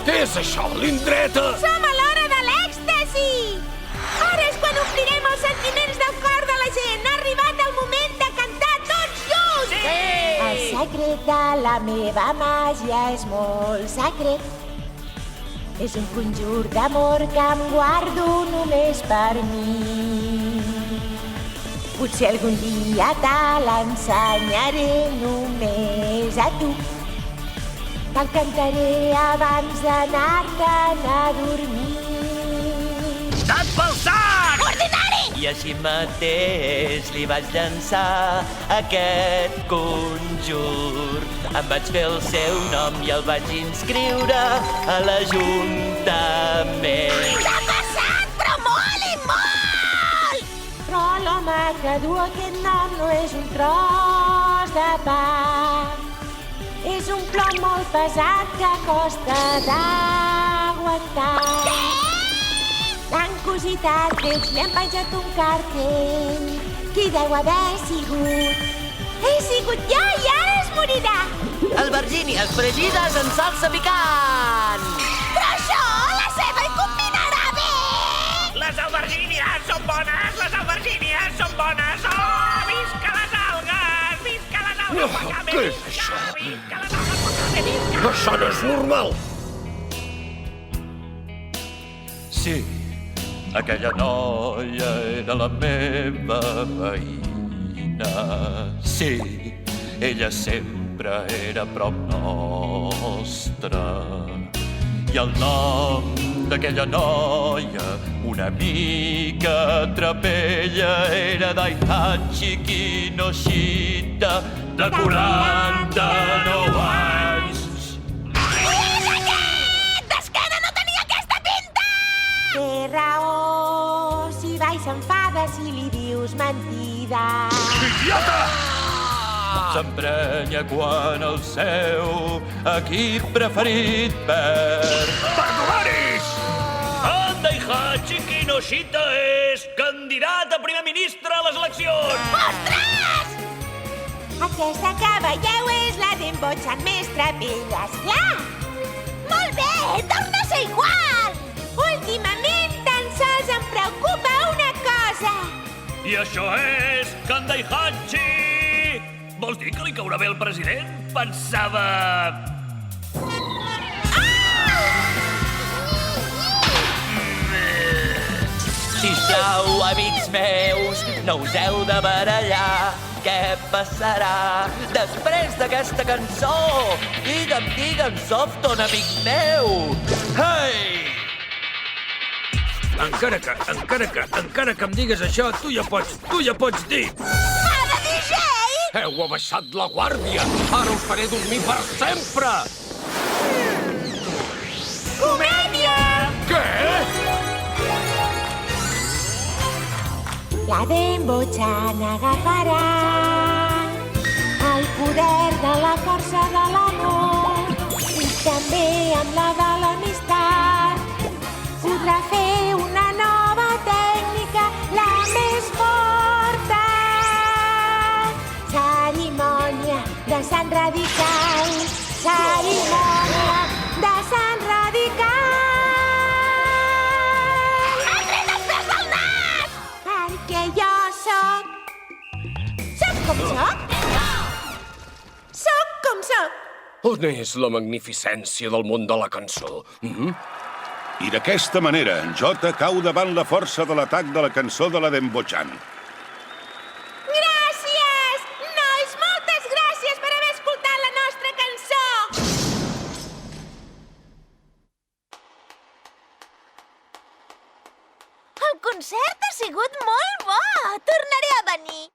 Què és això, l'indreta? Som a l'hora de l'èxtasi! Ara és quan omplirem els sentiments del cor de la gent. Ha arribat el moment de cantar tots junts! Sí! El secret de la meva màgia és molt secret. És un conjur d'amor que em guardo només per mi. Potser algun dia te l'ensenyaré només a tu. Te'l cantaré abans d'anar-te'n a dormir. Dat pel sac! Ordinari! I així mateix li vaig llançar aquest conjur. Em vaig fer el seu nom i el vaig inscriure a l'Ajuntament. S'ha passat, però molt i molt! Però l'home que du aquest nom no és un tros de pa. És un plom molt pesat que costa d'aguantar. L'han cosit a trets, li han penjat un cartell. Qui deu haver sigut? He sigut jo i ara es morirà. Albergínies fregides en salsa picant! Però això, la ceba hi combinarà bé! Les albergínies són bones! Les albergínies són bones! Oh, visca les algues! Visca les algues! Què és això? Visca les algues! Visca! Això no és normal! Sí, aquella noia era la meva veïna. Sí, ella sempre era a prop nostre. I el nom d'aquella noia, una mica trapella, era Daihachi Kinoshita, de 49 anys. És aquest! D'esquena no tenia aquesta pinta! Té raó, si va i s'enfada si li dius mentida. Idiota! S'emprenya quan el seu equip preferit perd. Perdonaris! En Daihachi Kinoshita és candidat a primer ministre a les eleccions! Ostres! Aquesta que veieu és la d'Embotxan més trapella, esclar! Molt bé, torna a ser igual! Últimament tan sols em preocupa una cosa. I això és que en Daihachi... Vols dir que li caurà bé el president? Pensava... Sisplau, amics meus, no us heu de barallar. Què passarà després d'aquesta cançó? Digue'm, Softon, amic meu! Hey! Encara que em digues això, tu ja pots dir. Ara, DJ! Heu abaixat la guàrdia! Ara us faré dormir per sempre! Comèdia! Què? La d'Embotxan agafarà el poder de la força de l'amor i també amb la de l'amistat podrà fer una nova tècnica, la més forta. Cerimònia de Sant Radical, cerimònia de Sant Radical. Has tret els pèls del nas! Perquè jo soc... Soc com soc? Soc com soc. On és la magnificència del món de la cançó? I d'aquesta manera, en Jota cau davant la força de l'atac de la cançó de la d'Embotxan. Gràcies! Nois, moltes gràcies per haver escoltat la nostra cançó! El concert ha sigut molt bo! Tornaré a venir!